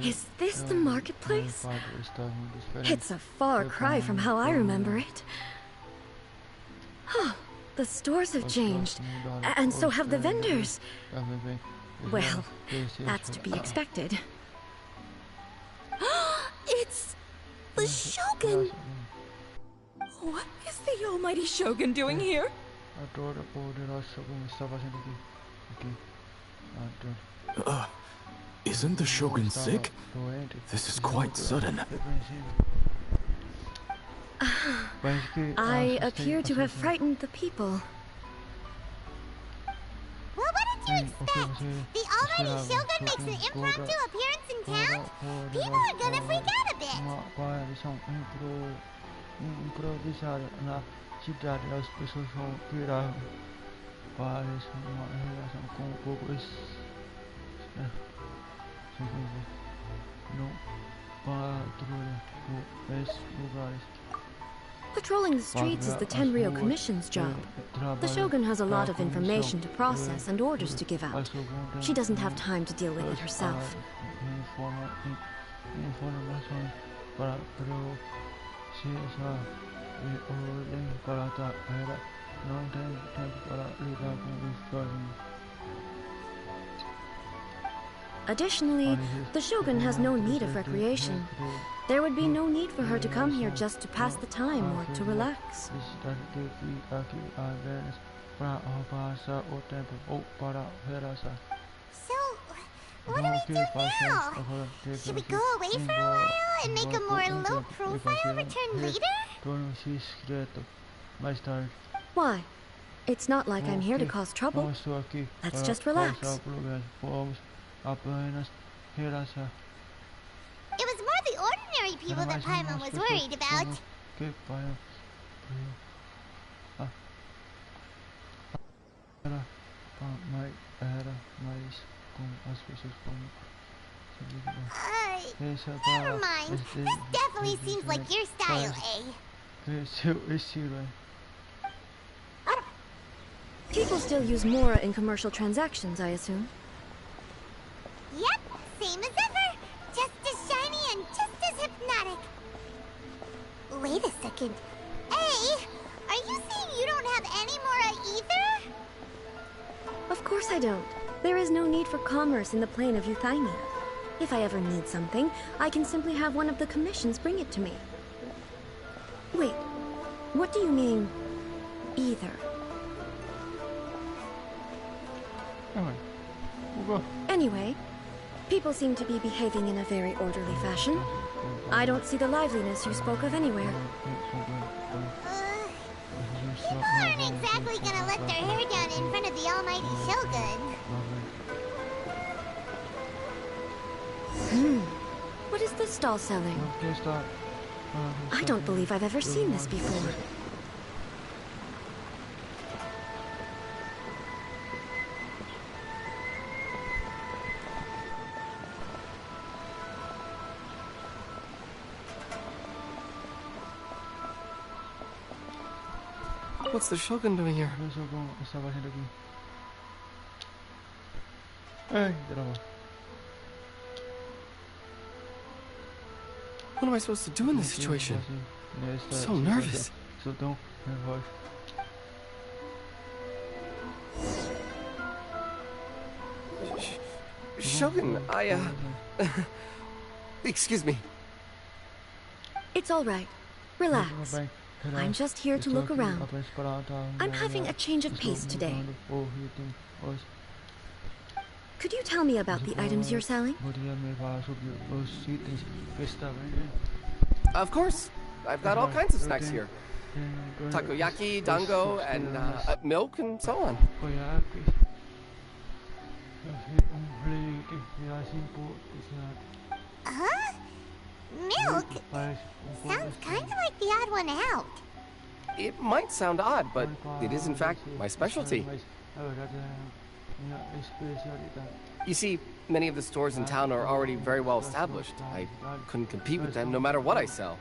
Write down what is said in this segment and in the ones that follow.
Is this the marketplace? It's a far cry from how I remember it. Oh, the stores have changed, and so have the vendors. Well, that's to be expected. It's the Shogun! What is the almighty Shogun doing here? Isn't the Shogun sick? This is quite sudden. I appear to have frightened the people. Well, what did you expect? The almighty Shogun makes an impromptu appearance in town? People are gonna freak out a bit. Patrolling the streets is the Tenryou Commission's job. The Shogun has a lot of information to process and orders to give out. She doesn't have time to deal with it herself. Additionally, the Shogun has no need of recreation. There would be no need for her to come here just to pass the time or to relax. So, what do we do now? Should we go away for a while and make a more low-profile return later? Why? It's not like I'm here to cause trouble. Let's just relax. It was more the ordinary people that Paimon was worried about. Never mind. This definitely seems like your style, eh? People still use Mora in commercial transactions, I assume. Yep, same as ever. Just as shiny and just as hypnotic. Wait a second. Hey, are you saying you don't have any Mora either? Of course I don't. There is no need for commerce in the plane of Euthymia. If I ever need something, I can simply have one of the commissions bring it to me. Wait, what do you mean, either? Anyway, people seem to be behaving in a very orderly fashion. I don't see the liveliness you spoke of anywhere. People aren't exactly gonna let their hair down in front of the almighty Shogun. What is this stall selling? I don't believe I've ever seen this before. What's the Shogun doing here? What am I supposed to do in this situation? I'm so nervous. Shogun, excuse me. It's all right. Relax. I'm just here to look around. I'm having a change of pace today. Could you tell me about the items you're selling? Of course. I've got all kinds of snacks here. Takoyaki, dango, and milk, and so on. Huh? Milk? Sounds kind of like the odd one out. It might sound odd, but it is in fact my specialty. You see, many of the stores in town are already very well established. I couldn't compete with them no matter what I sell.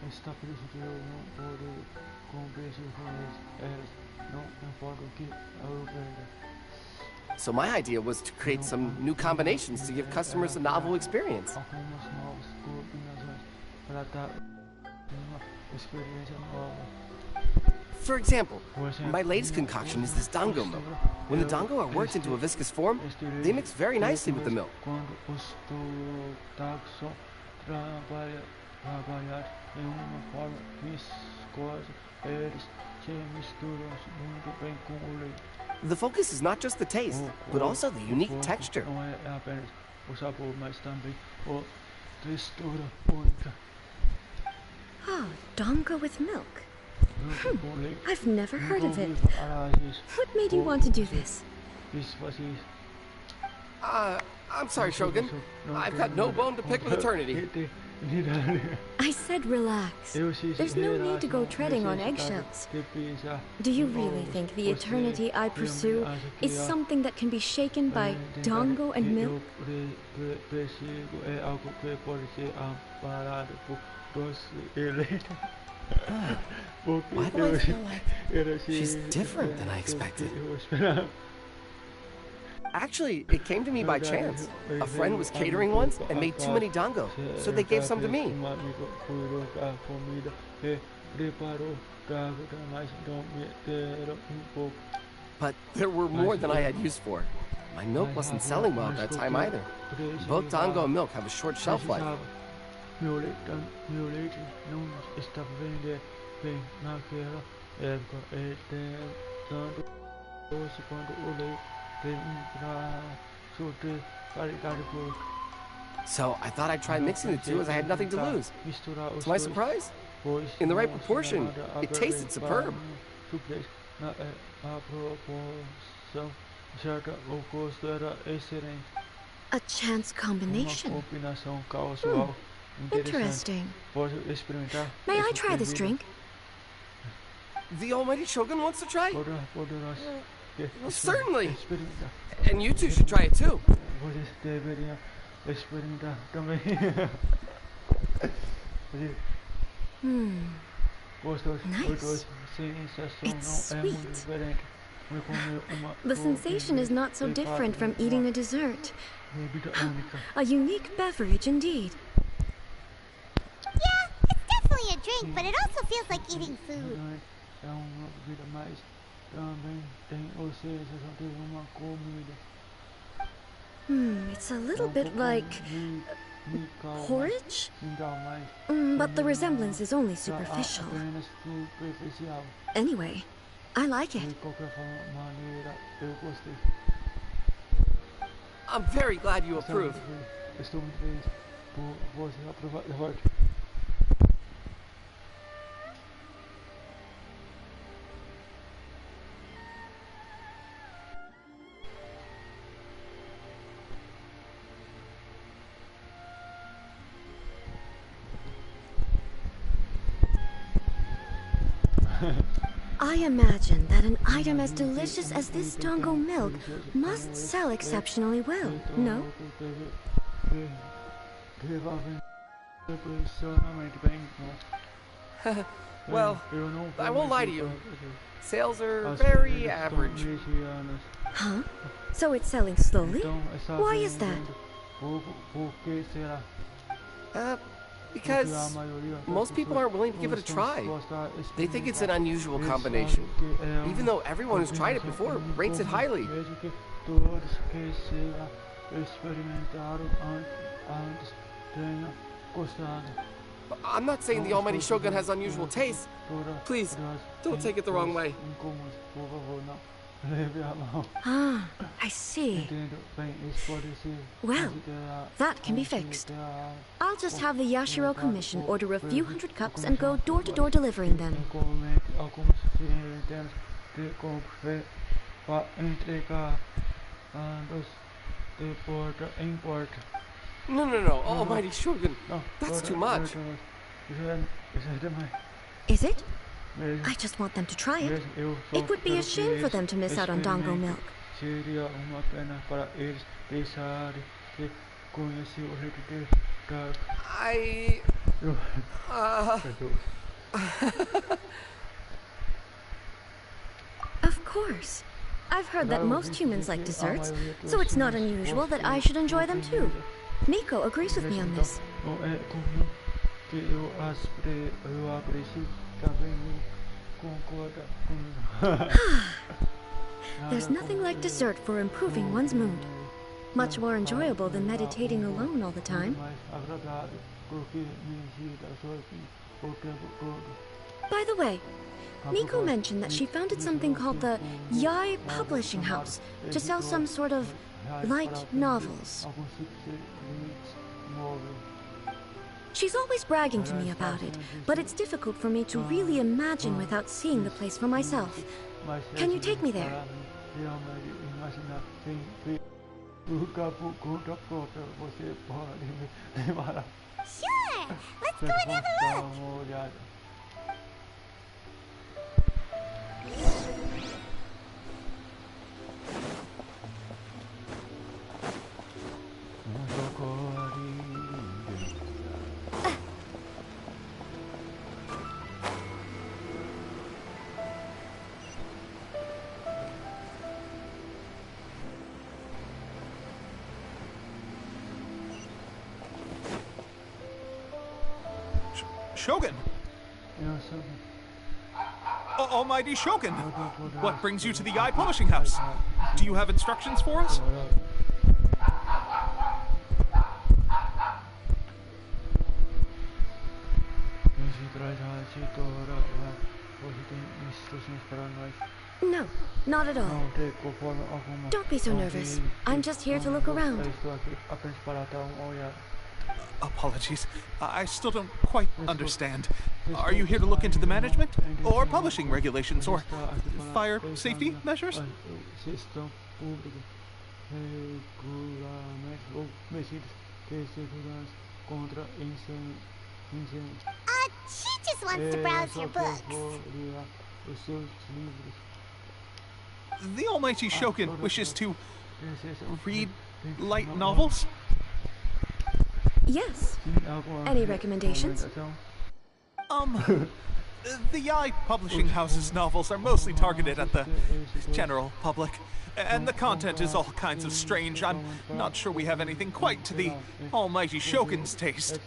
So my idea was to create some new combinations to give customers a novel experience. For example, my latest concoction is this dango milk. When the dango are worked into a viscous form, they mix very nicely with the milk. The focus is not just the taste, but also the unique texture. Oh, dango with milk. I've never heard of it. What made you want to do this? I'm sorry, Shogun. I've got no bone to pick with eternity. I said relax. There's no need to go treading on eggshells. Do you really think the eternity I pursue is something that can be shaken by dango and milk? Why do I feel like she's different than I expected? Actually, it came to me by chance. A friend was catering once and made too many dango, so they gave some to me. But there were more than I had use for. My milk wasn't selling well at that time either. Both dango and milk have a short shelf life. So I thought I'd try mixing the two as I had nothing to lose. To my surprise, in the right proportion, it tasted superb. A chance combination. Interesting. May I try this drink? The almighty Shogun wants to try? Well, certainly. And you two should try it too. Nice. It's sweet. The sensation is not so different from eating a dessert. A unique beverage indeed. Yeah, it's definitely a drink, but it also feels like eating food. It's a little bit like porridge? But the resemblance is only superficial. Anyway, I like it. I'm very glad you approve. I imagine that an item as delicious as this dango milk must sell exceptionally well, no? Well, I won't lie to you. Sales are very average. Huh? So it's selling slowly? Why is that? Because most people aren't willing to give it a try. They think it's an unusual combination, even though everyone who's tried it before rates it highly. I'm not saying the almighty Shogun has unusual taste. Please, don't take it the wrong way. Ah, I see. Well, that can be fixed. I'll just have the Yashiro Commission order a few hundred cups and go door-to-door delivering them. No, almighty Shogun. That's too much. Is it? I just want them to try it. It would be a shame for them to miss out on dango milk. Of course. I've heard that most humans like desserts, so it's not unusual that I should enjoy them too. Miko agrees with me on this. There's nothing like dessert for improving one's mood. Much more enjoyable than meditating alone all the time. By the way, Miko mentioned that she founded something called the Yai Publishing House to sell some sort of light novels. She's always bragging to me about it, but it's difficult for me to really imagine without seeing the place for myself. Can you take me there? Sure! Let's go and have a look! Shogun! Almighty Shogun! What brings you to the Yai Publishing House? Do you have instructions for us? No, not at all. Don't be so nervous. I'm just here to look around. Apologies. I still don't quite understand. Are you here to look into the management, or publishing regulations, or fire safety measures? She just wants to browse your books. The Almighty Shogun wishes to read light novels? Yes. Any recommendations? The Yai Publishing House's novels are mostly targeted at the general public, and the content is all kinds of strange. I'm not sure we have anything quite to the Almighty Shogun's taste.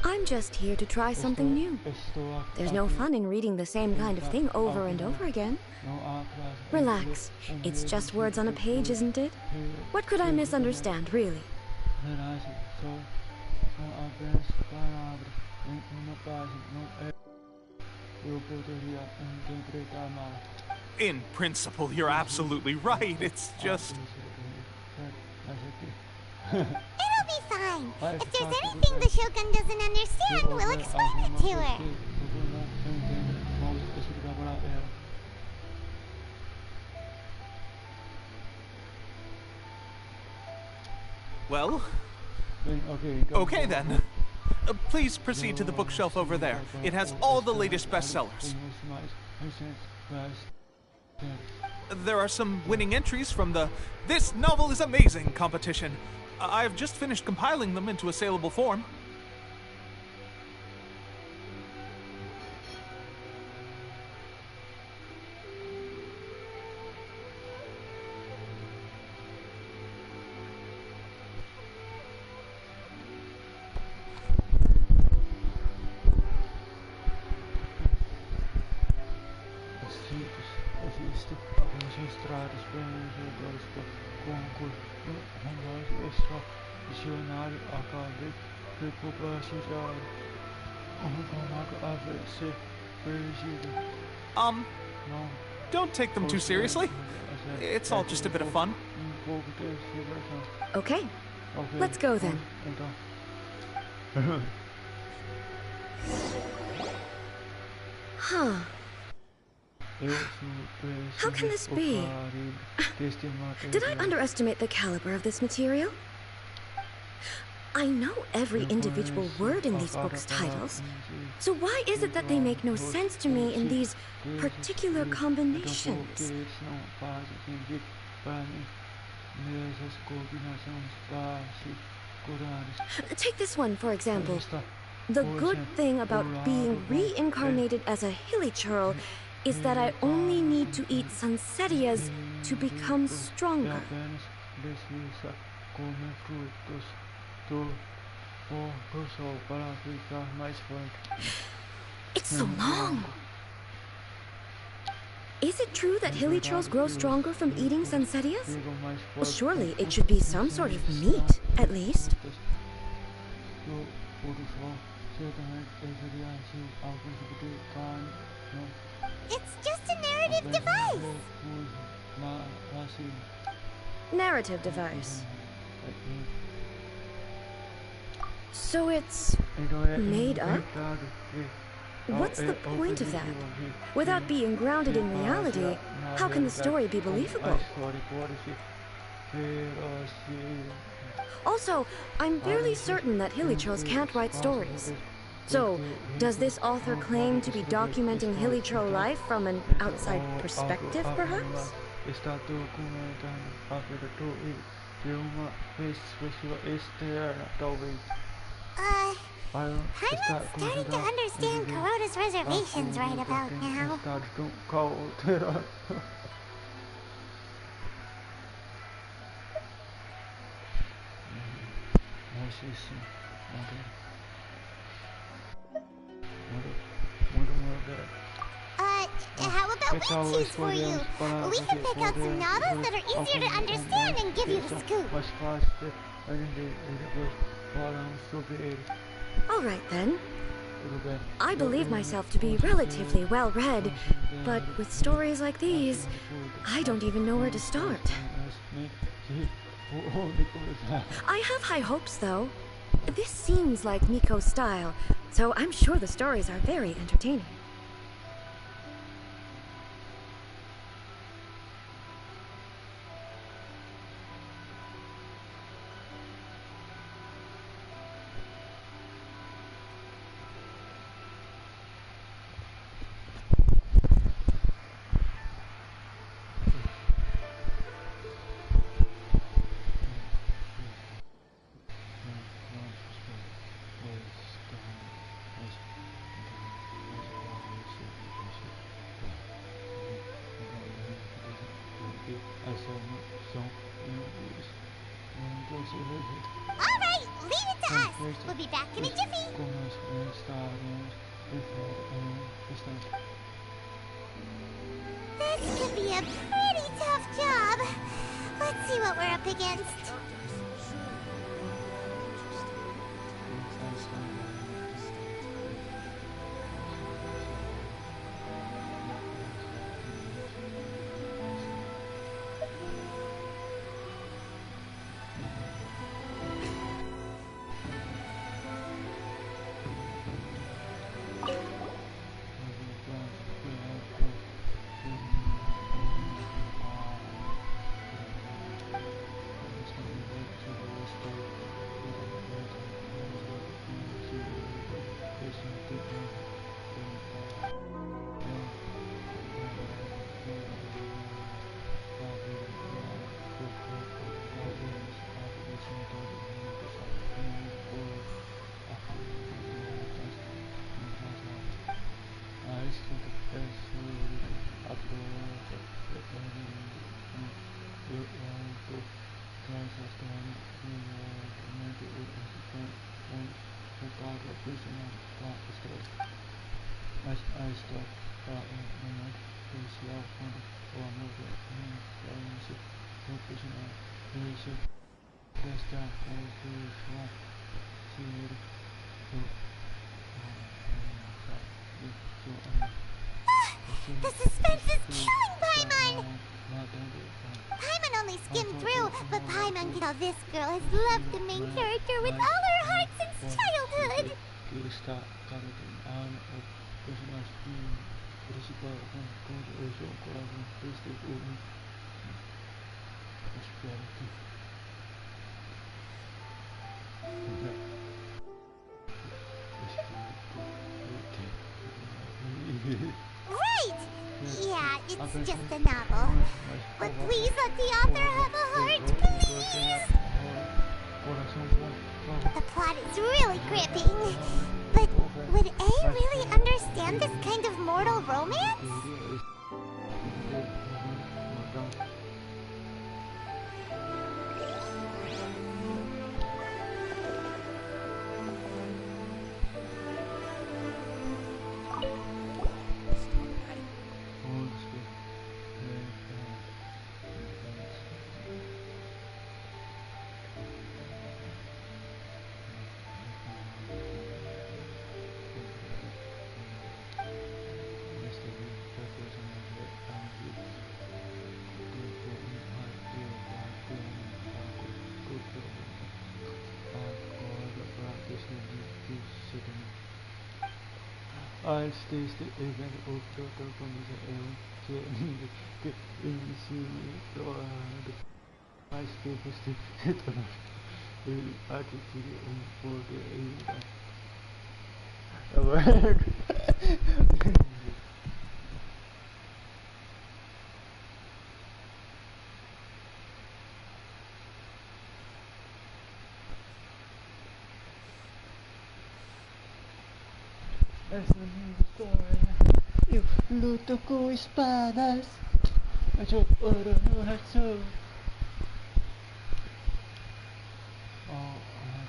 I'm just here to try something new. There's no fun in reading the same kind of thing over and over again. Relax. It's just words on a page, isn't it? What could I misunderstand, really? In principle, you're absolutely right. It's just... It'll be fine. If there's anything the Shogun doesn't understand, we'll explain it to her. Well... Okay then. Please proceed to the bookshelf over there. It has all the latest bestsellers. There are some winning entries from the This Novel is Amazing competition. I've just finished compiling them into a saleable form. Don't take them too seriously. It's all just a bit of fun. Okay. Let's go then. Huh. How can this be? Did I underestimate the caliber of this material? I know every individual word in these books' titles, so why is it that they make no sense to me in these particular combinations? Take this one, for example. The good thing about being reincarnated as a hilly churl is that I only need to eat sunsettias to become stronger. It's so long. Is it true that hilly churls grow stronger from eating sunsettias? Well, surely it should be some sort of meat, at least. It's just a narrative device. Narrative device. So it's made up? What's the point of that? Without being grounded in reality, how can the story be believable? Also, I'm fairly certain that hilly churls can't write stories. So, does this author claim to be documenting hilly churl life from an outside perspective, perhaps? I'm starting to understand Kuroda's reservations right about now. How about we choose for you? We can pick out some novels that are easier to understand and give you the scoop. All right, then. I believe myself to be relatively well-read, but with stories like these, I don't even know where to start. I have high hopes, though. This seems like Miko's style, so I'm sure the stories are very entertaining. Alright, leave it to us. We'll be back in a jiffy. This could be a pretty tough job. Let's see what we're up against. The suspense is killing Paimon! Paimon only skimmed through, but Paimon can tell this girl has loved the main character with all her heart since childhood! Right! Yeah, it's just a novel. But please let the author have a heart, please! The plot is really gripping. But would A really understand this kind of mortal romance? I'll stage the event of total condition to initiate the ice papers to hit on the attitude for the event. Es una historia, yo luto con espadas, yo oro no azul.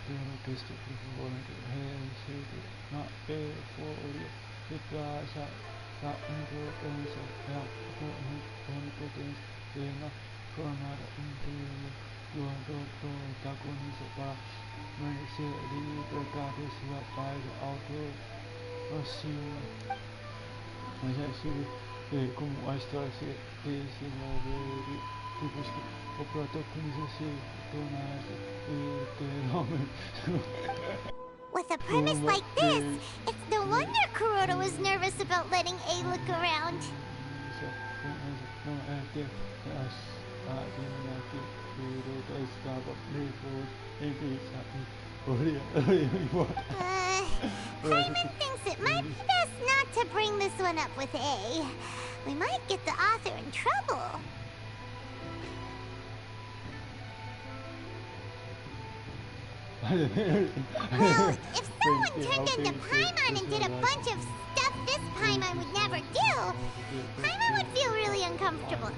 Pero que esto por favor no euforia, que pasa, la impotencia, la omnipotencia, de la jornada interior, yo protagonizo para merecer libertad de su batalla autor. Assim, mas é assim como a história se desenvolve depois que o protagonista se torna literalmente. With a premise like this, it's no wonder Kuroda was nervous about letting A look around. Não é que a menina que Kuroda estava nervoso em pensar Hyman thinks it might be best not to bring this one up with A. We might get the author in trouble. Well, if someone turned into Paimon and did a bunch of stuff this Paimon would never do, Paimon would feel really uncomfortable.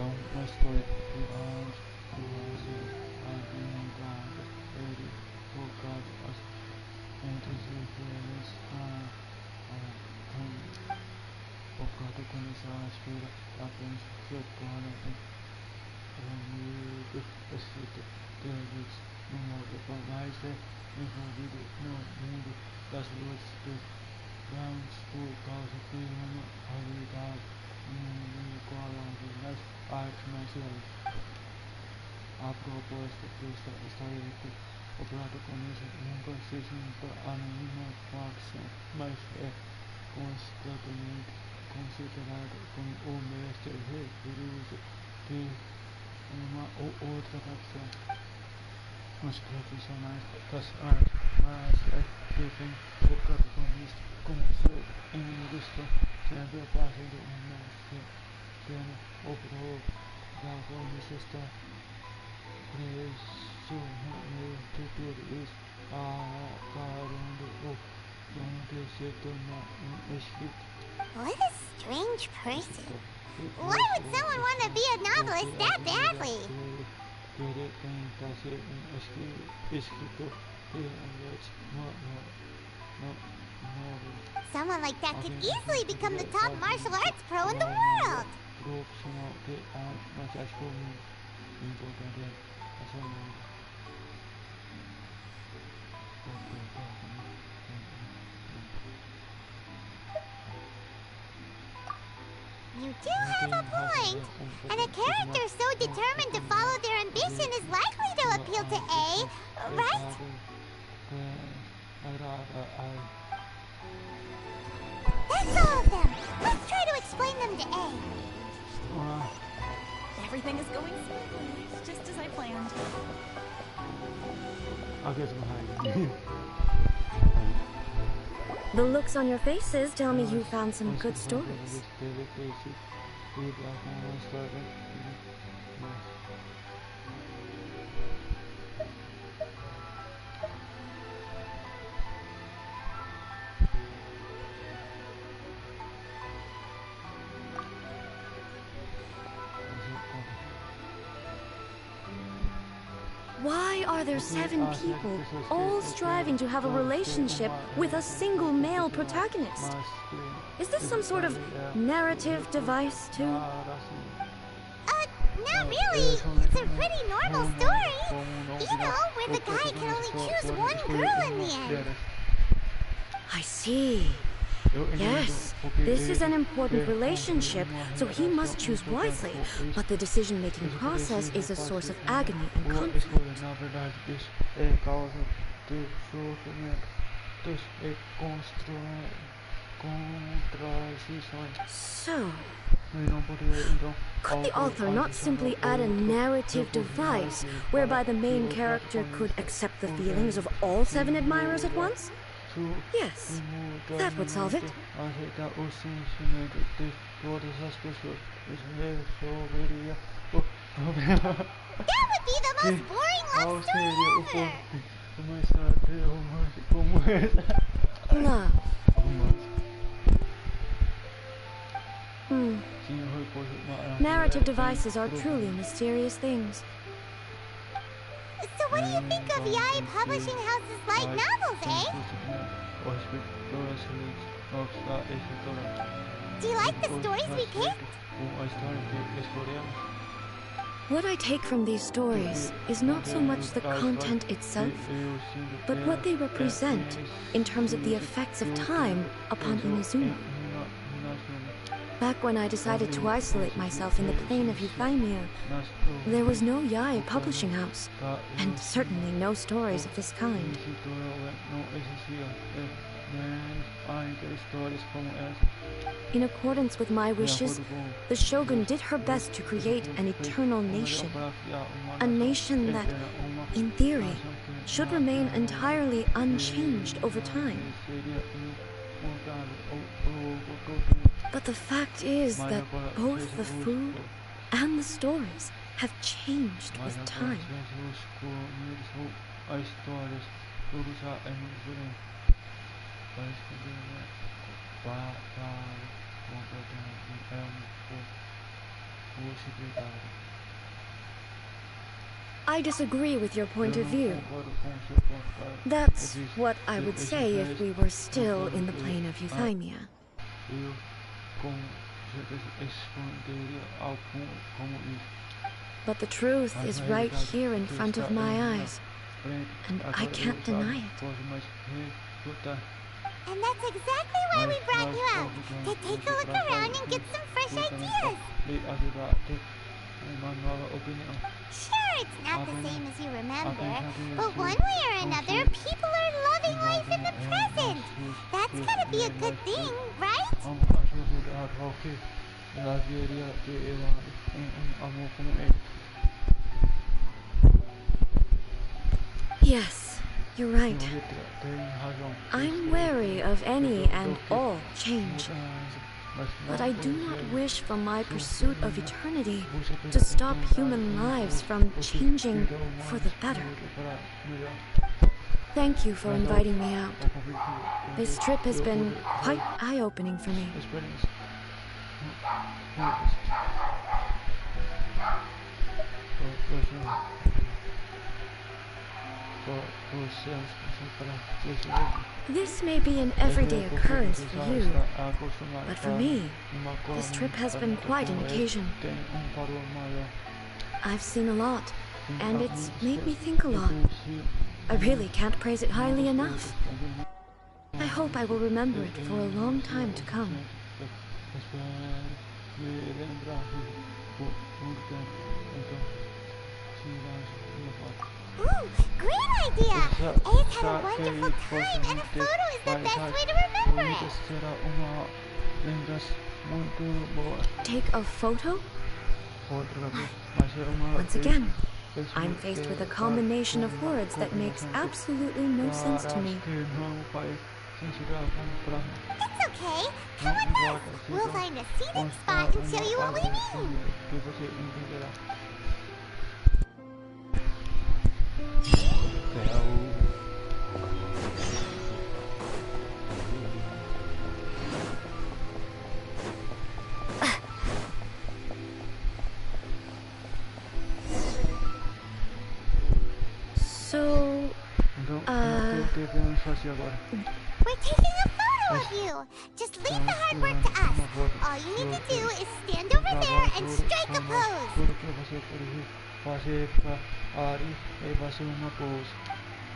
Uma história focado entre os influentes focado com essa esfera apenas se torna amigo escrito deles no modo mais envolvido no mundo das lutas dos grandes por causa de uma habilidade inequável nas artes marciais. A proposta desta história é que o protagonista nunca se junta a nenhuma facção, mas é constantemente considerado como o mestre rigoroso de uma ou outra facção. Os profissionais das artes marciais devem o protagonista como seu inimigo, sempre fazendo uma cena. O protagonista está presumamente tudo isso acabando onde se torna escrito. What a strange person. Why would someone want to be a novelist that badly? Someone like that could easily become the top martial arts pro in the world. You do have a point. And a character so determined to follow their ambition is likely to appeal to A, right? That's all of them. Let's try to explain them to A. Their Everything is going smoothly, just as I planned. I'll get behind. The looks on your faces tell me you found some good stories. Why are there 7 people, all striving to have a relationship with a single male protagonist? Is this some sort of narrative device, too? Not really. It's a pretty normal story. You know, where the guy can only choose one girl in the end. I see. Yes, this is an important relationship, so he must choose wisely. But the decision-making process is a source of agony and conflict. So, could the author not simply add a narrative device whereby the main character could accept the feelings of all 7 admirers at once? Yes, that would solve it. That would be the most boring love story ever! Love. Narrative devices are truly mysterious things. So what do you think of Yae publishing houses like novels, eh? Do you like the stories we picked? What I take from these stories is not so much the content itself, but what they represent in terms of the effects of time upon Inazuma. Back when I decided to isolate myself in the plane of Euthymia, there was no Yae publishing house, and certainly no stories of this kind. In accordance with my wishes, the Shogun did her best to create an eternal nation. A nation that, in theory, should remain entirely unchanged over time. But the fact is that both the food and the stories have changed with time. I disagree with your point of view. That's what I would say if we were still in the plane of Euthymia. But the truth is right here in front of my eyes, and I can't deny it. And that's exactly why we brought you out, to take a look around and get some fresh ideas. Sure, it's not the same as you remember, but one way or another, people are loving life in the present. That's gotta be a good thing, right? Yes, you're right. I'm wary of any and all change. But I do not wish for my pursuit of eternity to stop human lives from changing for the better. Thank you for inviting me out. This trip has been quite eye-opening for me. This may be an everyday occurrence for you, but for me, this trip has been quite an occasion. I've seen a lot, and it's made me think a lot. I really can't praise it highly enough. I hope I will remember it for a long time to come. Ooh, great idea! Ace had a wonderful time, and a photo is the best way to remember it. Take a photo? Once again, I'm faced with a combination of words that makes absolutely no sense to me. It's okay. Come with us. We'll find a seated spot and show you what we mean. So, We're taking a photo of you. Just leave the hard work to us. All you need to do is stand over there and strike a pose.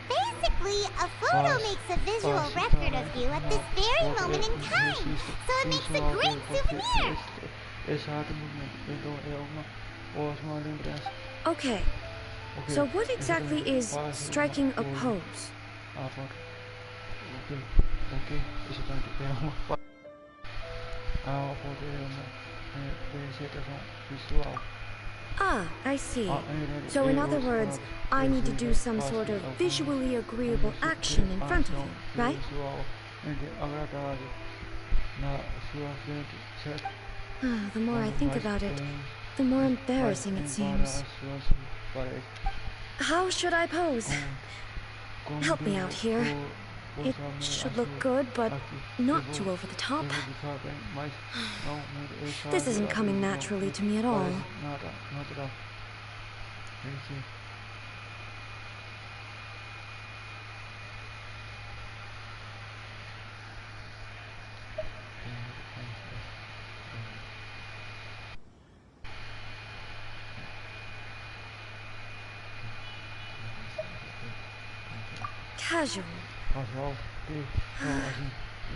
Basically, a photo makes a visual record of you at this very moment in time, so it makes a great souvenir. okay. So what exactly is striking a pose? Ah, I see. So in other words, I need to do some sort of visually agreeable action in front of you, right? The more I think about it, the more embarrassing it seems. How should I pose? Help me out here. It should look good, but not too over the top. This isn't coming naturally to me at all. Casual.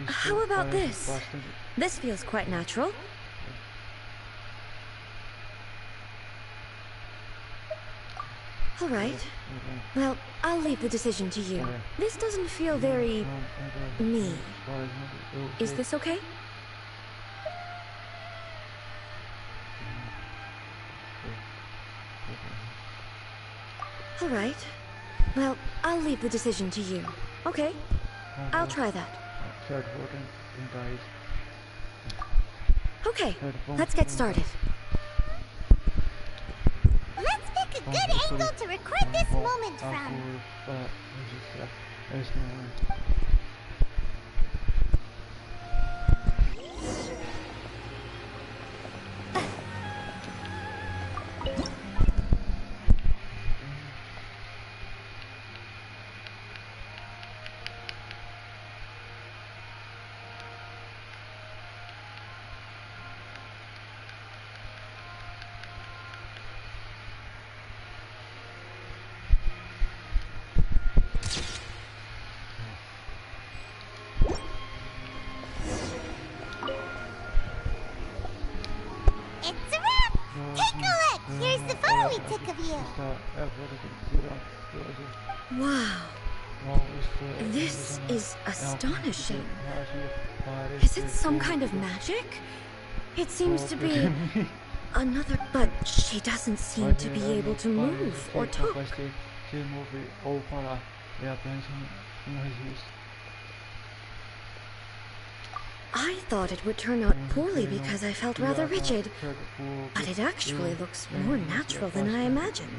How about this? This feels quite natural. All right. Well, I'll leave the decision to you. This doesn't feel very me. Is this okay? All right. Well, I'll leave the decision to you. Okay. I'll try that. Okay, let's get started. Let's pick a good angle to record this moment from. Here's the photo we took of you. Wow. This is astonishing. Is it some kind of magic? It seems to be another, but she doesn't seem to be able to move or talk. I thought it would turn out poorly because I felt rather rigid, but it actually looks more natural than I imagined.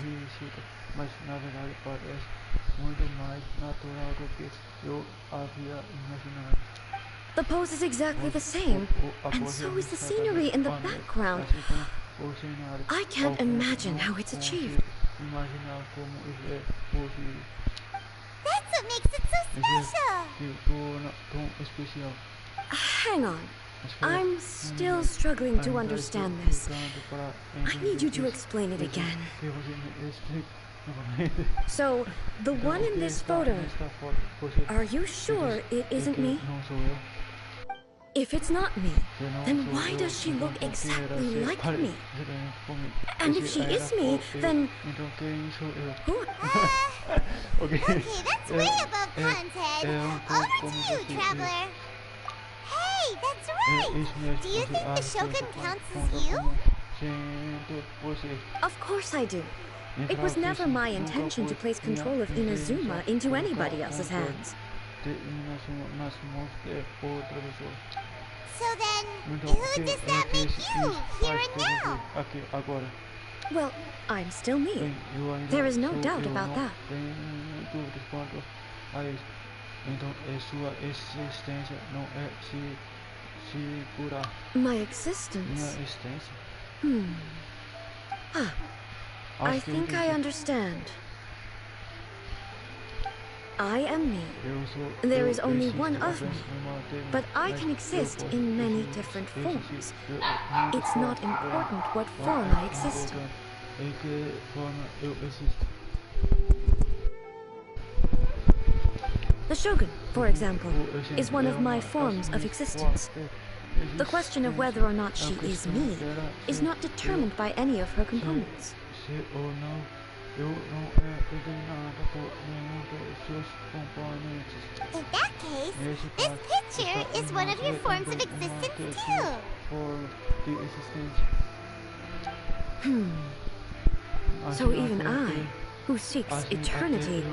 The pose is exactly the same, and so is the scenery in the background. I can't imagine how it's achieved. That's what makes it so special! Hang on. I'm still struggling to understand this. I need you to explain it again. So, the one in this photo, are you sure it isn't me? If it's not me, then why does she look exactly like me? And if she is me, then who? Okay, that's way above Khan's head. Over to you, Traveler. Hey, that's right! Do you think the Shogun counts as you? Sinto você. Of course I do. It was never my intention to place control of Inazuma into anybody else's hands. So then, who does that make you, here and now? Well, I'm still me. There is no doubt about that. My existence? I think I understand. I am me. There is only one of me, but I can exist in many different forms. It's not important what form I exist in. The Shogun, for example, is one of my forms of existence. The question of whether or not she is me is not determined by any of her components. In that case, this picture is one of your forms of existence too. So even I, who seeks eternity,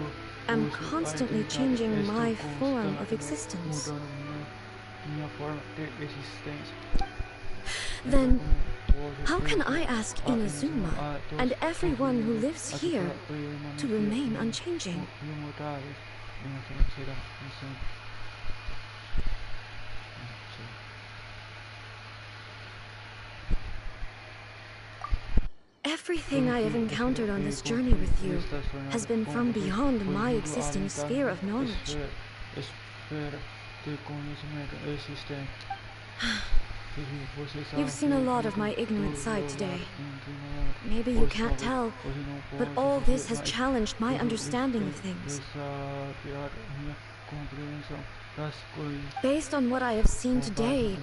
am constantly changing my form of existence. Then, how can I ask Inazuma and everyone who lives here to remain unchanging? Everything I have encountered on this journey with you has been from beyond my existing sphere of knowledge. You've seen a lot of my ignorant side today. Maybe you can't tell, but all this has challenged my understanding of things. Based on what I have seen today,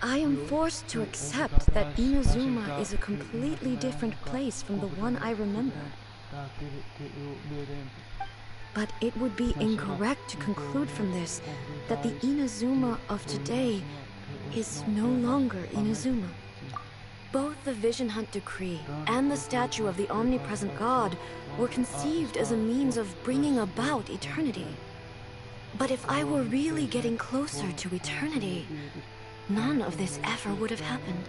I am forced to accept that Inazuma is a completely different place from the one I remember. But it would be incorrect to conclude from this that the Inazuma of today is no longer Inazuma. Both the Vision Hunt Decree and the statue of the omnipresent God were conceived as a means of bringing about eternity. But if I were really getting closer to eternity, none of this ever would have happened.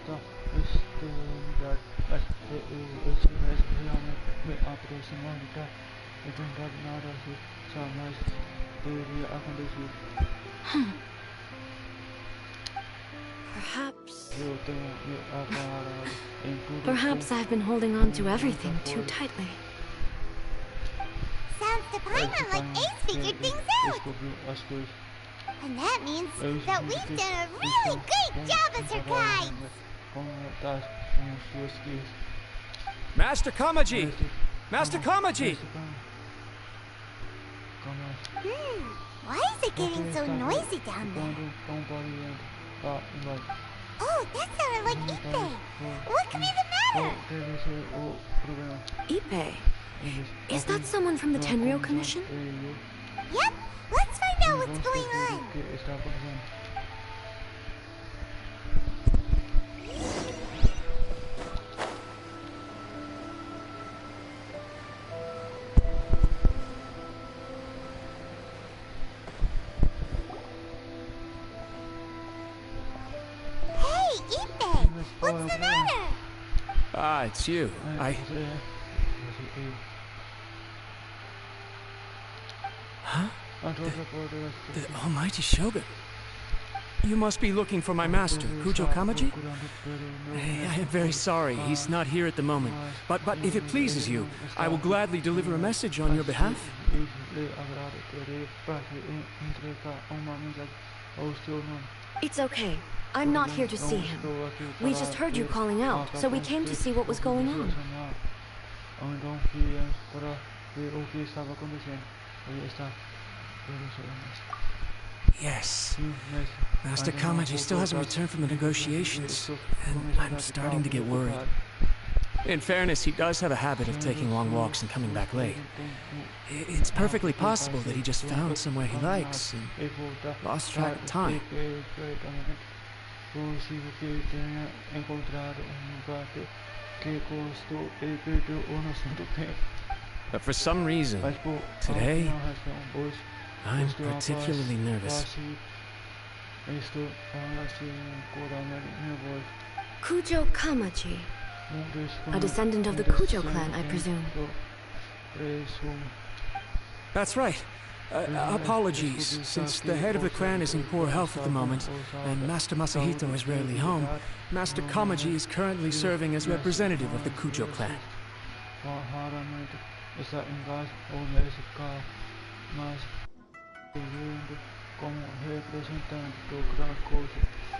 Perhaps I've been holding on to everything too tightly. Sounds to Paimon like Ace figured things out. And that means that we've done a really great job as her guides. Master Kamaji! Master Kamaji! Why is it getting so noisy down there? Oh, that sounded like Ippei. What could be the matter? Ippei? Is that someone from the Tenryou Commission? Yep, let's find out what's going on. Hey, Ippei, what's the matter? Ah, it's you. Huh? The Almighty Shogun. You must be looking for my master, Kujo Kamaji? I am very sorry, he's not here at the moment. But if it pleases you, I will gladly deliver a message on your behalf. It's okay. I'm not here to see him. We just heard you calling out, so we came to see what was going on. Yes. Master Kamaji still hasn't returned from the negotiations, and I'm starting to get worried. In fairness, he does have a habit of taking long walks and coming back late. It's perfectly possible that he just found somewhere he likes and lost track of time. possível que tenha encontrado lugar que gostou e perdeu o noção do tempo. But for some reason, Mas por today, alguma razão, hoje, I'm estou particularly nervous. Estou segurando minha voz. Kujo Kamaji, a descendant of the Kujo clan, I presume. That's right. Apologies, since the head of the clan is in poor health at the moment, and Master Masahito is rarely home, Master Kamaji is currently serving as representative of the Kujo clan.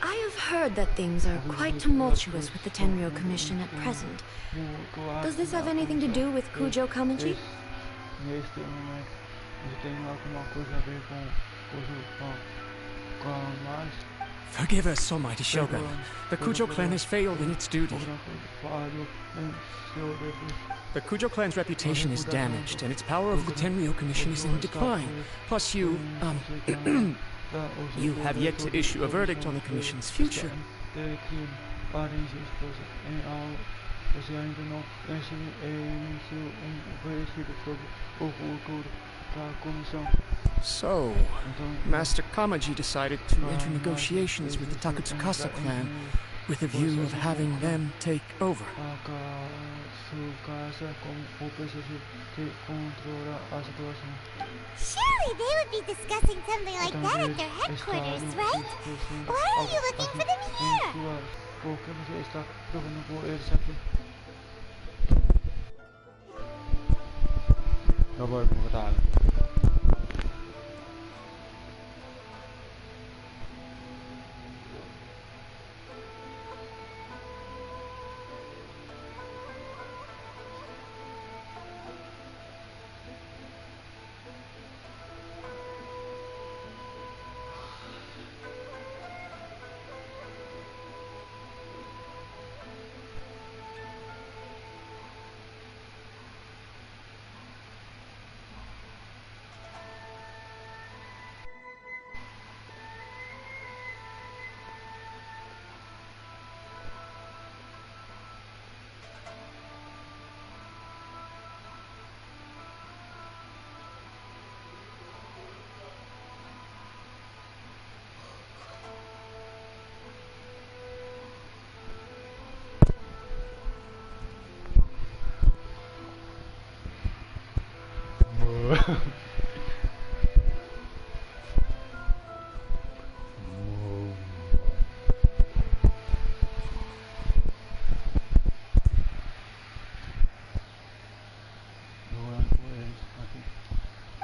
I have heard that things are quite tumultuous with the Tenryo Commission at present. Does this have anything to do with Kujo Kamaji? Neste momento, tem alguma coisa a ver com mais? Forgive us, Almighty Shogun. The Kujo clan has failed in its duty. The Kujo clan's reputation is damaged, and its power over the Tenryo Commission is in decline. Plus, you have yet to issue a verdict on the Commission's future. Você ainda não iniciou veredito sobre o futuro da comissão. So, Master Kamaji decided to enter negotiations with the Takatsukasa clan with a view of having them take over. Surely they would be discussing something like that at their headquarters, right? Why are you looking for them here? Por que você está procurando por eles aqui? Agora vou botar.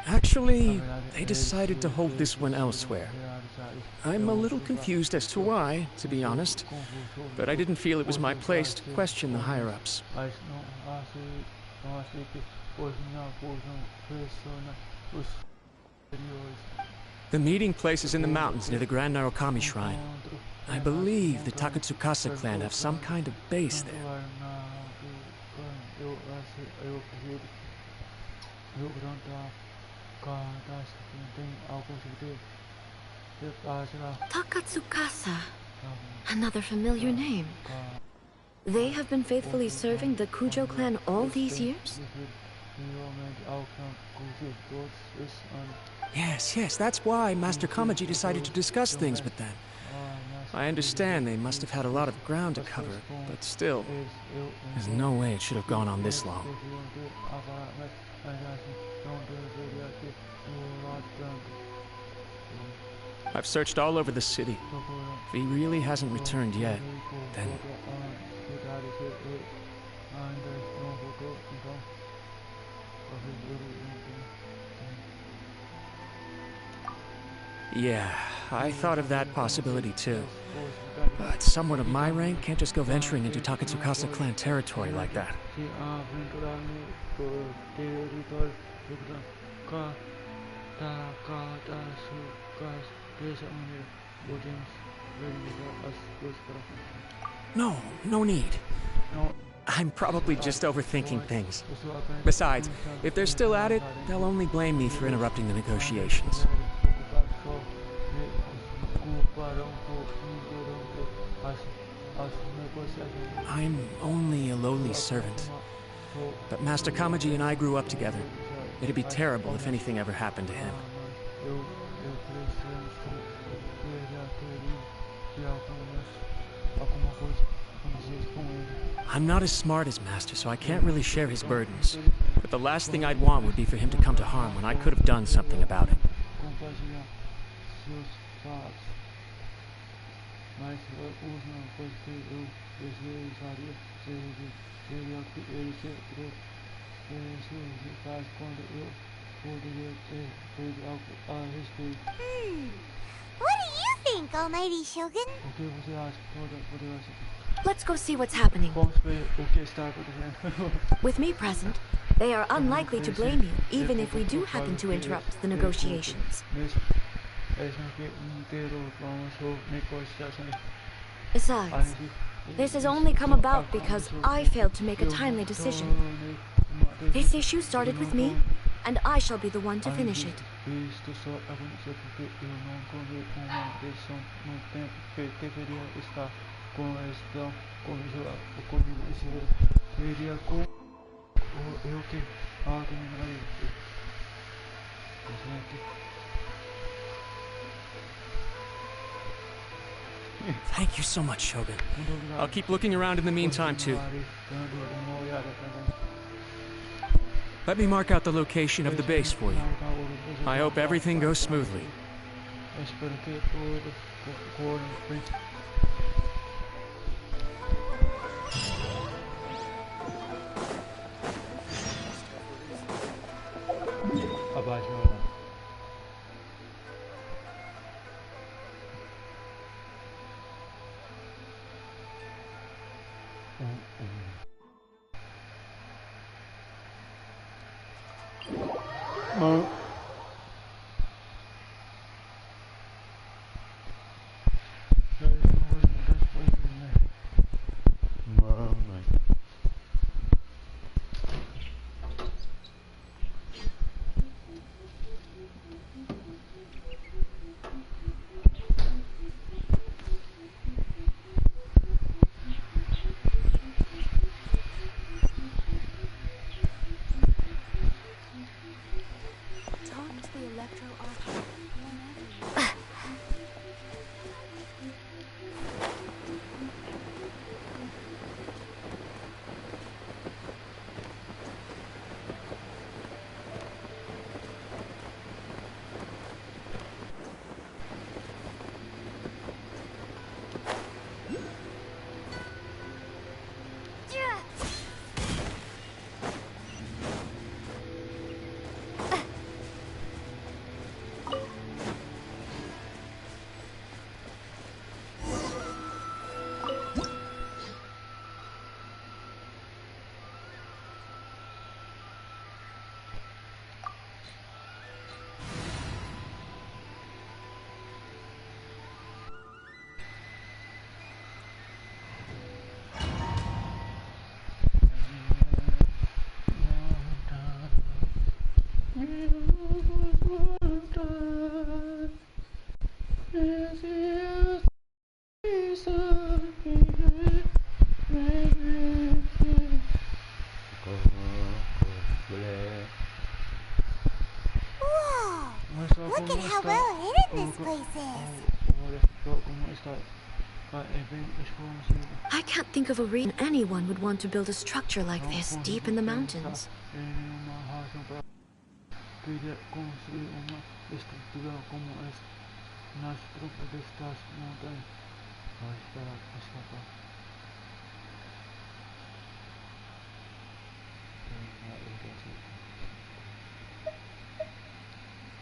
Actually, they decided to hold this one elsewhere. I'm a little confused as to why, to be honest, but I didn't feel it was my place to question the higher-ups. The meeting place is in the mountains near the Grand Narukami Shrine. I believe the Takatsukasa clan have some kind of base there. Takatsukasa. Another familiar name. They have been faithfully serving the Kujo clan all these years? Yes, that's why Master Kamaji decided to discuss things with them. I understand they must have had a lot of ground to cover, but still, there's no way it should have gone on this long. I've searched all over the city. If he really hasn't returned yet, then... Yeah, I thought of that possibility too. But someone of my rank can't just go venturing into Takatsukasa clan territory like that. No need. I'm probably just overthinking things. Besides, if they're still at it, they'll only blame me for interrupting the negotiations. only a lowly servant. But Master Kamaji and I grew up together. It'd be terrible if anything ever happened to him. I'm not as smart as Master, so I can't really share his burdens. But the last thing I'd want would be for him to come to harm when I could have done something about it. What do you think, Almighty Shogun? Let's go see what's happening. With me present, they are unlikely to blame you, even if we do happen to interrupt the negotiations. Besides, this has only come about because I failed to make a timely decision. This issue started with me, and I shall be the one to finish it. Thank you so much, Shogun. I'll keep looking around in the meantime, too. Let me mark out the location of the base for you. I hope everything goes smoothly. Look at how well hidden this place is. I can't think of a reason anyone would want to build a structure like this deep in the mountains.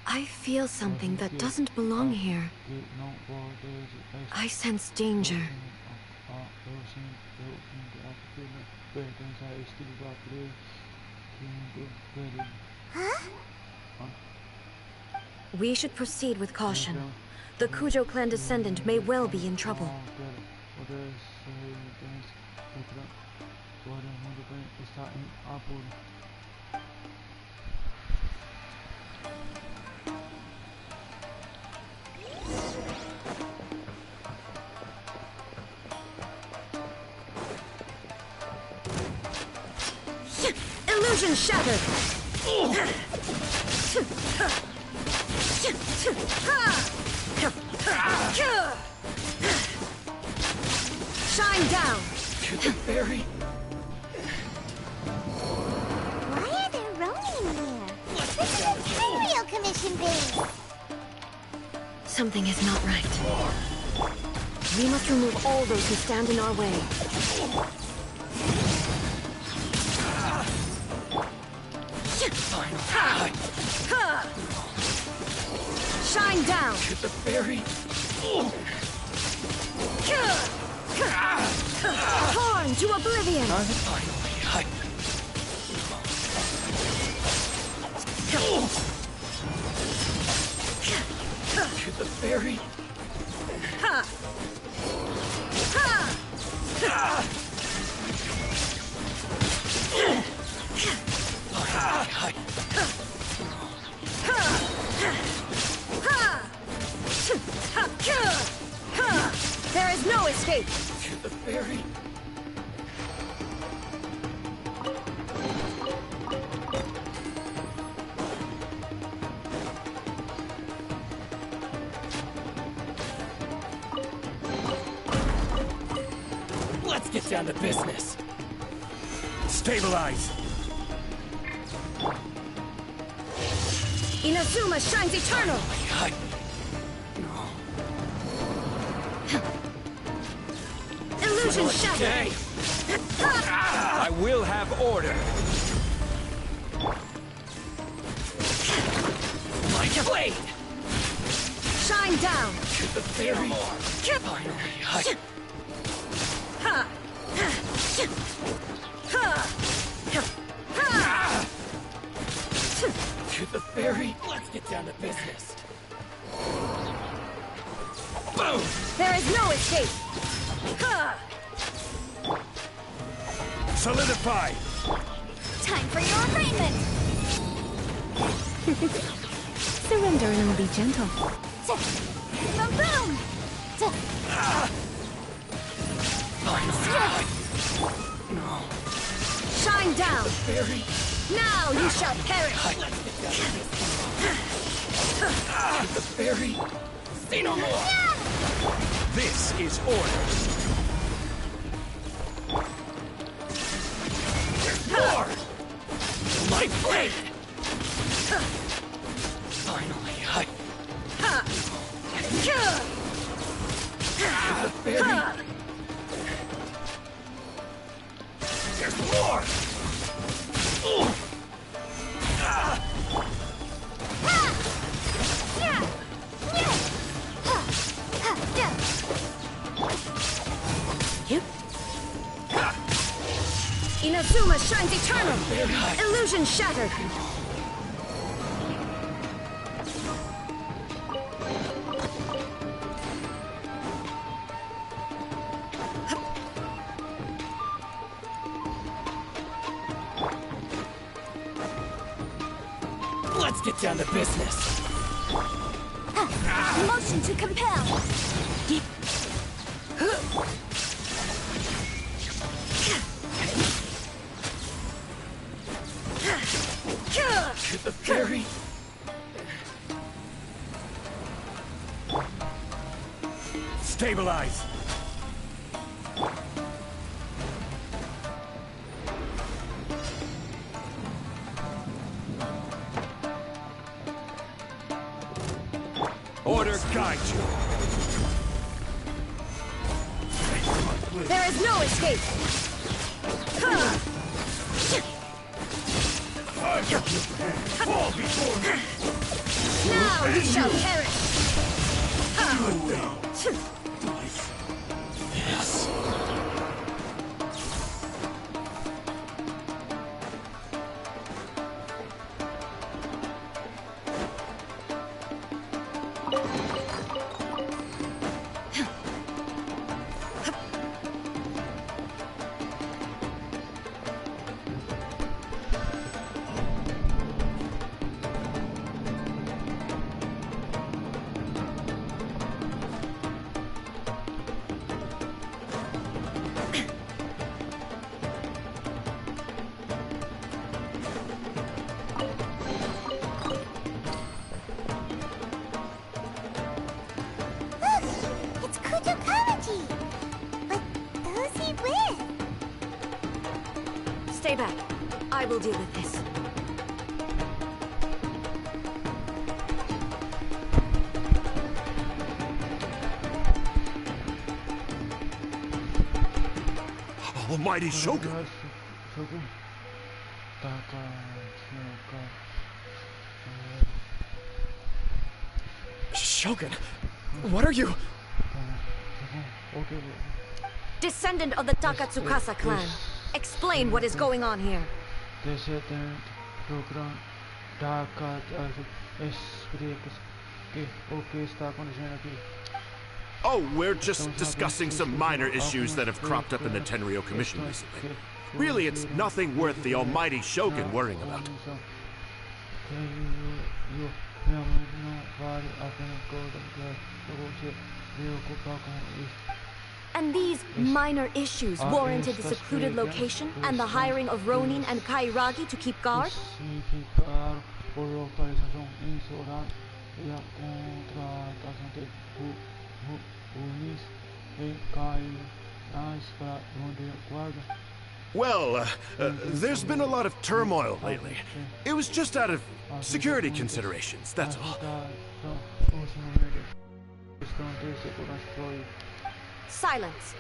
I feel something that doesn't belong here. I sense danger. Huh? We should proceed with caution. The Kujo clan descendant may well be in trouble. Illusion shattered! Shine down! To the very... Why are there Ronin here? This is a Kyrio Commission base! Something is not right. We must remove all those who stand in our way. Shine down! To the very... Torn to oblivion! To the very... There is no escape! To the very... Let's get down to business. Stabilize. Inazuma shines eternal! Illusion shattered! I will have order. My blade! Shine down! To the very... Finally, to the very... Let's get down to business. Boom! There is no escape! Solidify! Time for your arraignment! Surrender and I'll be gentle. Boom, boom! Shine down! Very... Now you shall perish! To the very... Say no more! This is order. There's more! My blade! Finally, to the very... There's more! Inazuma shines eternal! Illusion shattered! Let's get down to business. Motion to compel! To the very... Stabilize! Order guide you! There is no escape! Fall before me! Now you shall perish! Yes. Stay back. I will deal with this. Almighty Shogun! Shogun, what are you? Descendant of the Takatsukasa clan. Explain what is going on here. Oh, we're just discussing some minor issues that have cropped up in the Tenryo Commission recently. Really, it's nothing worth the almighty Shogun worrying about. And these minor issues warranted the secluded location and the hiring of Ronin and Kairagi to keep guard? Well, there's been a lot of turmoil lately. It was just out of security considerations, that's all. Silence.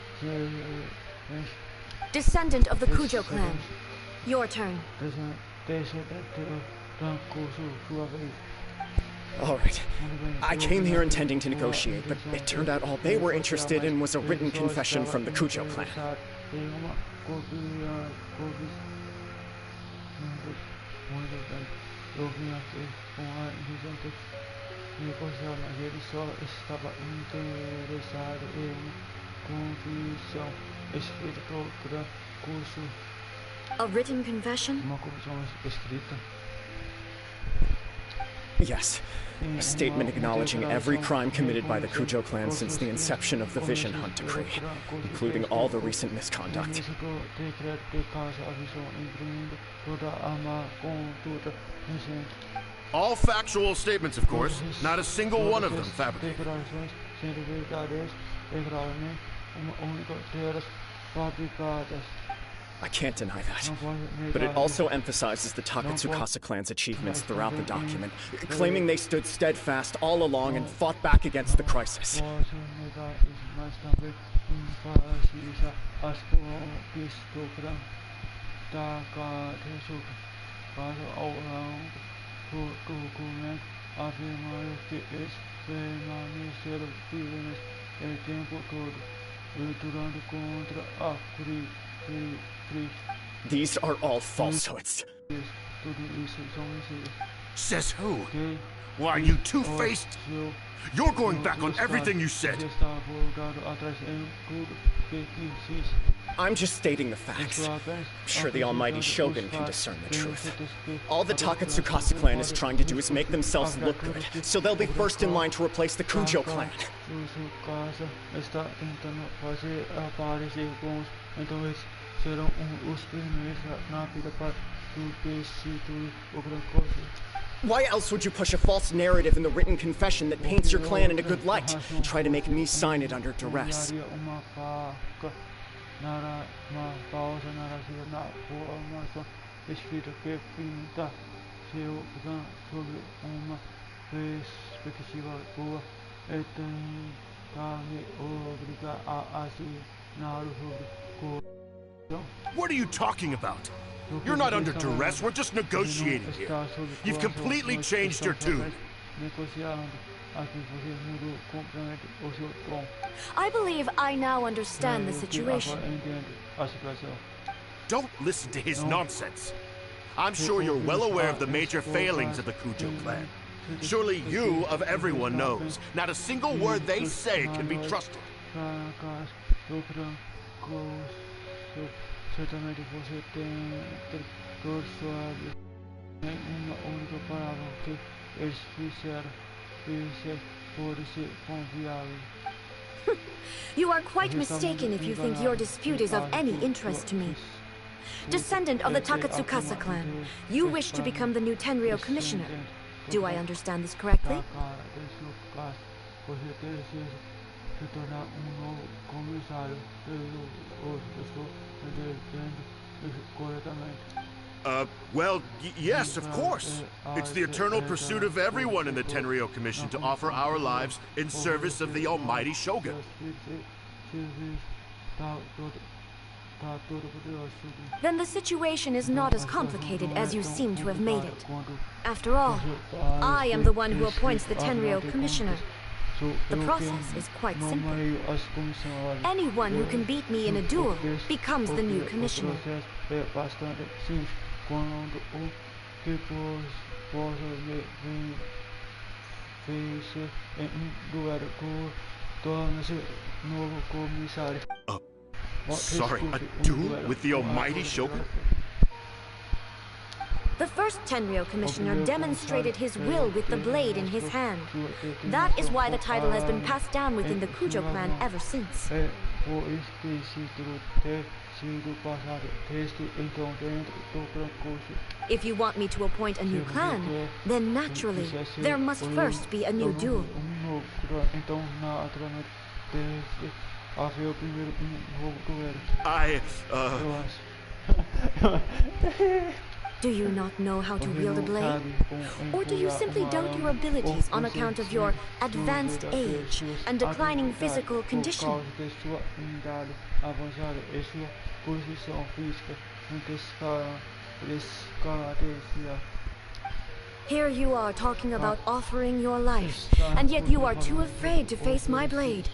Descendant of the Kujo clan. Your turn. All right. I came here intending to negotiate, but it turned out all they were interested in was a written confession from the Kujo clan. A written confession? Yes. A statement acknowledging every crime committed by the Kujo clan since the inception of the Vision Hunt decree, including all the recent misconduct. All factual statements, of course. Not a single one of them fabricated. I can't deny that. But it also emphasizes the Takatsukasa clan's achievements throughout the document, claiming they stood steadfast all along and fought back against the crisis. These are all falsehoods. Says who? Why, you two-faced? You're going back on everything you said. I'm just stating the facts. I'm sure the almighty Shogun can discern the truth. All the Takatsukasa clan is trying to do is make themselves look good, so they'll be first in line to replace the Kujo clan. Why else would you push a false narrative in the written confession that paints your clan in a good light? Try to make me sign it under duress. What are you talking about? You're not under duress, we're just negotiating here. You've completely changed your tune. I believe I now understand the situation. Don't listen to his nonsense. I'm sure you're well aware of the major failings of the Kujo clan. Surely you, of everyone, knows not a single word they say can be trusted. You are quite mistaken if you think your dispute is of any interest to me. Descendant of the Takatsukasa clan, you wish to become the new Tenryo commissioner. Do I understand this correctly? Well, yes, of course. It's the eternal pursuit of everyone in the Tenryou Commission to offer our lives in service of the almighty Shogun. Then the situation is not as complicated as you seem to have made it. After all, I am the one who appoints the Tenryou Commissioner. The process is quite simple. Anyone who can beat me in a duel becomes the new commissioner. Sorry, a duel with the almighty Shogun? The first Tenryou Commissioner demonstrated his will with the blade in his hand. That is why the title has been passed down within the Kujo clan ever since. If you want me to appoint a new clan, then naturally, there must first be a new duel. Do you not know how to wield a blade? Or do you simply doubt your abilities on account of your advanced age and declining physical condition? Here you are talking about offering your life, and yet you are too afraid to face my blade.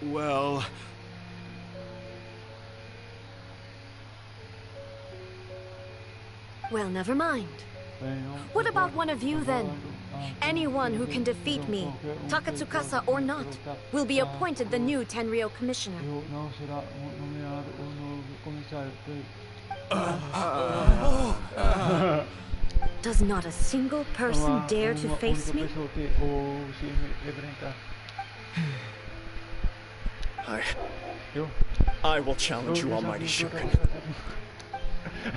Well... Well, never mind. What about one of you, then? Anyone who can defeat me, Takatsukasa or not, will be appointed the new Tenryou Commissioner. Does not a single person dare to face me? I will challenge you, almighty Shogun.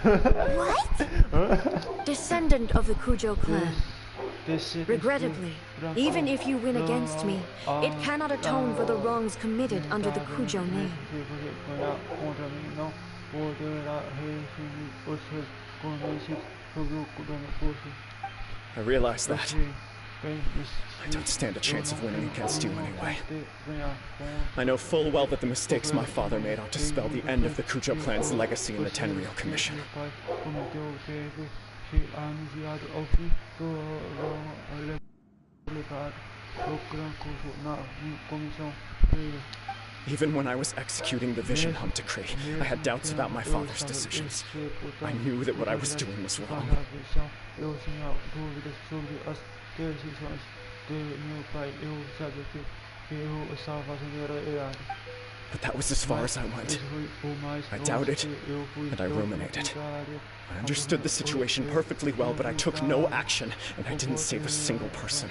What? Descendant of the Kujo clan. Regrettably, even if you win against me, it cannot atone for the wrongs committed under the Kujo name. I realize that. I don't stand a chance of winning against you anyway. I know full well that the mistakes my father made ought to spell the end of the Kujo clan's legacy in the Tenryou Commission. Even when I was executing the Vision Hunt decree, I had doubts about my father's decisions. I knew that what I was doing was wrong. But that was as far as I went. I doubted, and I ruminated. I understood the situation perfectly well, but I took no action, and I didn't save a single person.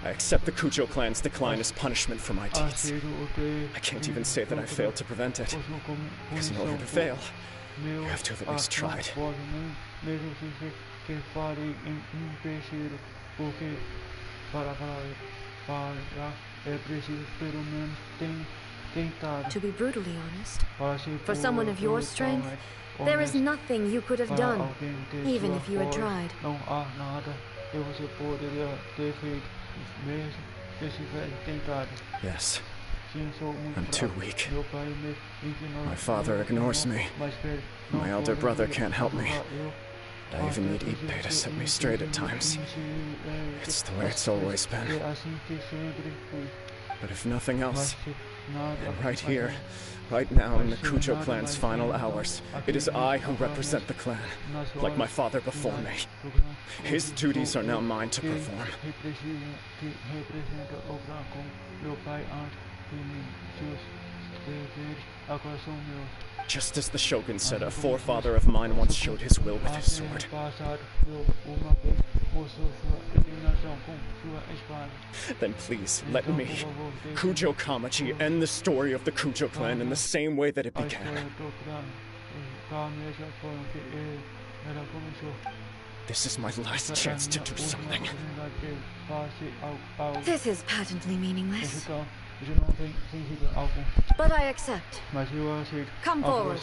I accept the Kujo clan's decline as punishment for my deeds. I can't even say that I failed to prevent it, because in order to fail, you have to have at least tried. To be brutally honest, for someone of your strength, there is nothing you could have done, even if you had tried. Yes, I'm too weak. My father ignores me. My elder brother can't help me. And I even need Ippei to set me straight at times. It's the way it's always been. But if nothing else, and right here, right now in the Kujo clan's final hours, it is I who represent the clan, like my father before me. His duties are now mine to perform. Just as the Shogun said, a forefather of mine once showed his will with his sword. Then please, let me, Kujo Kamachi, end the story of the Kujo clan in the same way that it began. This is my last chance to do something. This is patently meaningless. But I accept. Come forward.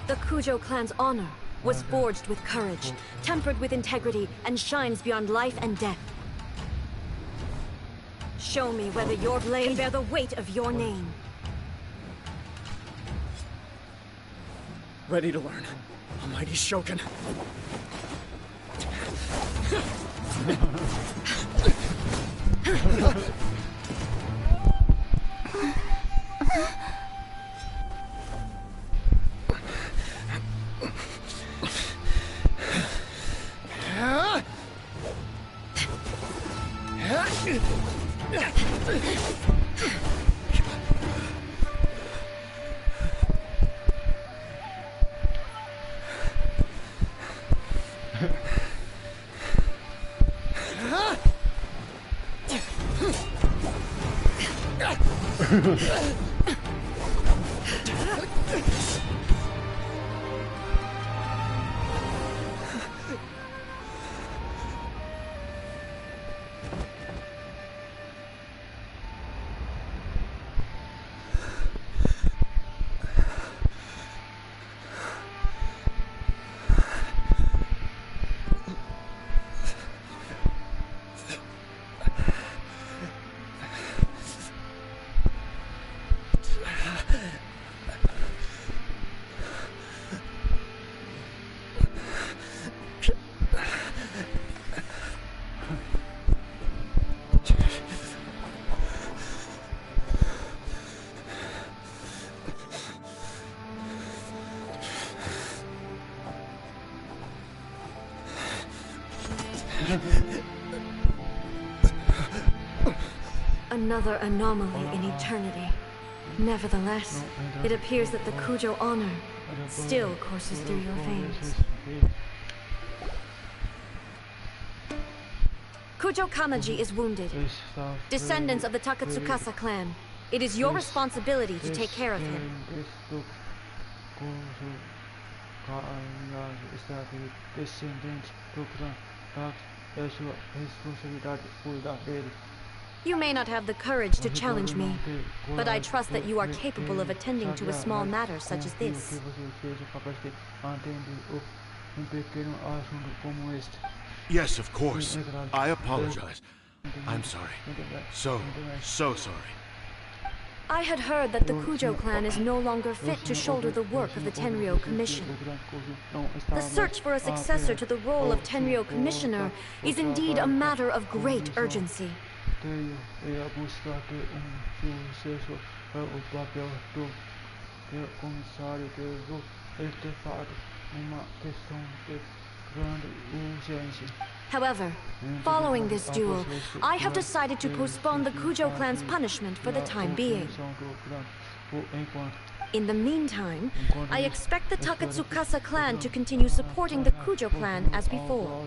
The Kujo clan's honor was forged with courage, tempered with integrity, and shines beyond life and death. Show me whether your blade can bear the weight of your name. Ready to learn, Almighty Shogun. Another anomaly in eternity. Nevertheless, it appears that the Kujo honor still courses through your veins. Kujo Kamaji is wounded. Descendants of the Takatsukasa clan, it is your responsibility to take care of him. You may not have the courage to challenge me, but I trust that you are capable of attending to a small matter such as this. Yes, of course. I apologize. I'm sorry. So sorry. I had heard that the Kujo clan is no longer fit to shoulder the work of the Tenryou Commission. The search for a successor to the role of Tenryou Commissioner is indeed a matter of great urgency. However, following this duel, I have decided to postpone the Kujo clan's punishment for the time being. In the meantime, I expect the Takatsukasa clan to continue supporting the Kujo clan as before.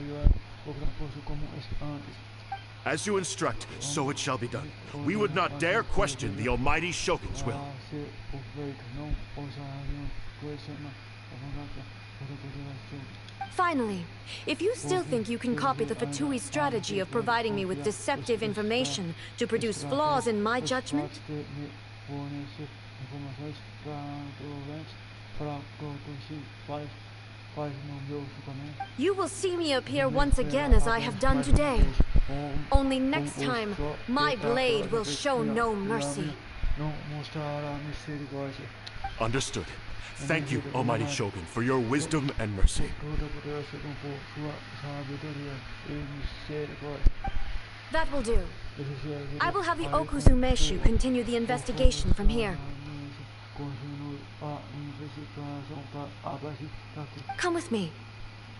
As you instruct, so it shall be done. We would not dare question the Almighty Shogun's will. Finally, if you still think you can copy the Fatui strategy of providing me with deceptive information to produce flaws in my judgment, you will see me appear once again as I have done today. Only next time, my blade will show no mercy. Understood. Thank you, Almighty Shogun, for your wisdom and mercy. That will do. I will have the Okuzumeshu continue the investigation from here. Come with me.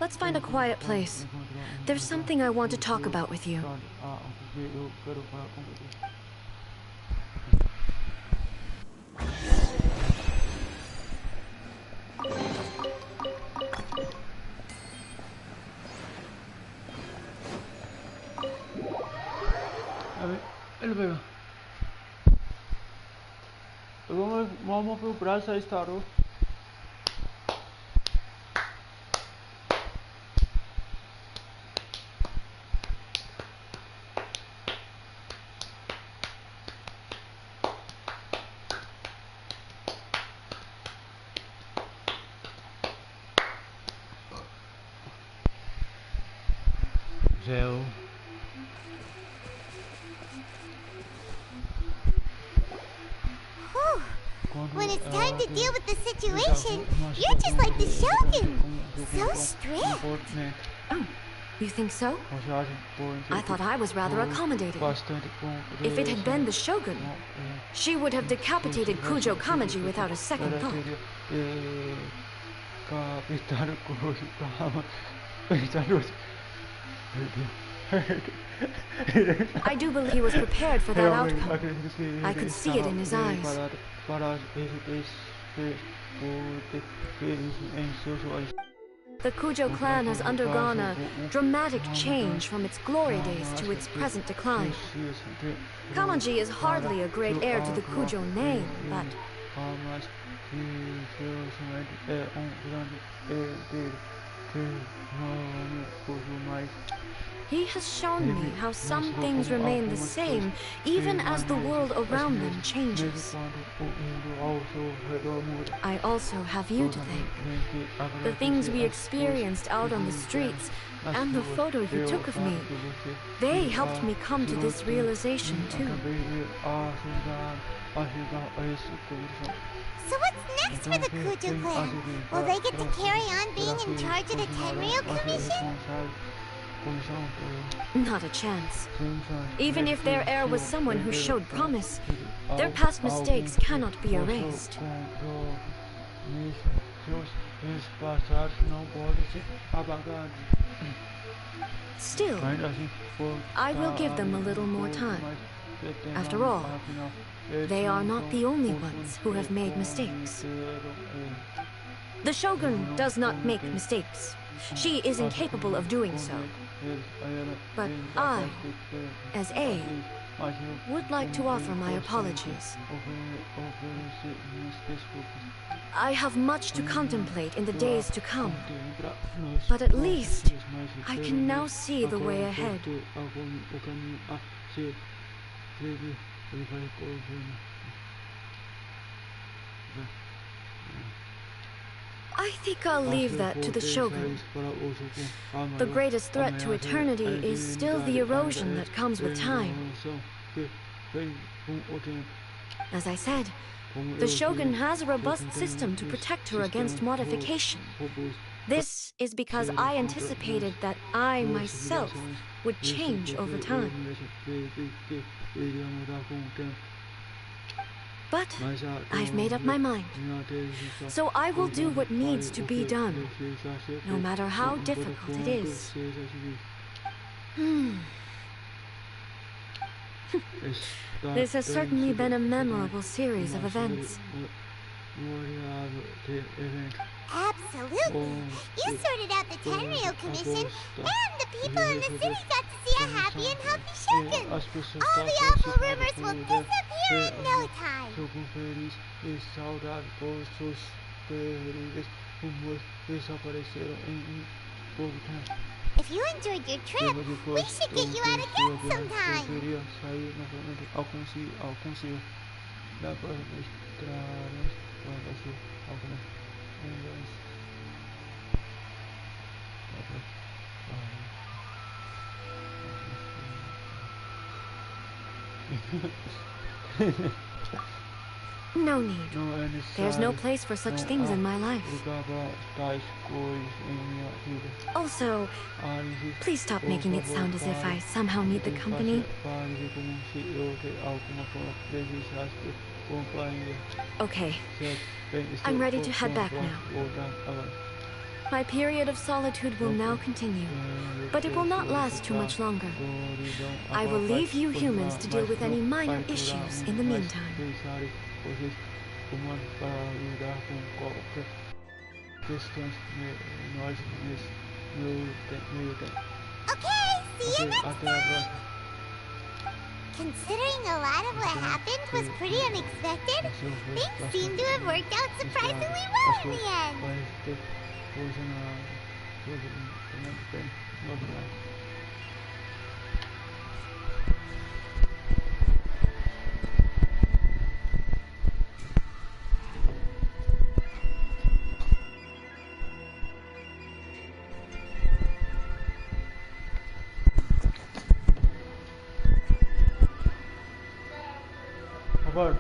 Let's find a quiet place. There's something I want to talk about with you. Elevator. Vamos pro braço aí, estarou. Zéu. When it's time to deal with the situation, you're just like the Shogun. So strict. Oh, you think so? I thought I was rather accommodating. If it had been the Shogun, she would have decapitated Kujo Kamaji without a second thought. I do believe he was prepared for that outcome. I could see it in his eyes. The Kujo clan has undergone a dramatic change from its glory days to its present decline. Kamaji is hardly a great heir to the Kujo name, but... He has shown me how some things remain the same, even as the world around them changes. I also have you to thank. The things we experienced out on the streets, and the photo you took of me, they helped me come to this realization too. So what's next for the Kujo clan? Will they get to carry on being in charge of the Tenryou Commission? Not a chance. Even if their heir was someone who showed promise, their past mistakes cannot be erased. Still, I will give them a little more time. After all, they are not the only ones who have made mistakes. The Shogun does not make mistakes. She is incapable of doing so. But I, as A, would like to offer my apologies. I have much to contemplate in the days to come, but at least I can now see the way ahead. I think I'll leave that to the Shogun. The greatest threat to eternity is still the erosion that comes with time. As I said, the Shogun has a robust system to protect her against modification. This is because I anticipated that I myself would change over time. But I've made up my mind. So I will do what needs to be done, no matter how difficult it is. This has certainly been a memorable series of events. Absolutely. You sorted out the Tenryou Commission, and the people in the city got to see a happy and healthy Shogun. All the awful rumors will disappear in no time. If you enjoyed your trip, we should get you out again sometime. No need. There's no place for such things in my life. Also, please stop making it sound as if I somehow need the company. Okay, I'm ready to head back now. My period of solitude will now continue, but it will not last too much longer. I will leave you humans to deal with any minor issues in the meantime. Okay, see you next time! Considering a lot of what happened was pretty unexpected, things seem to have worked out surprisingly well in the end. About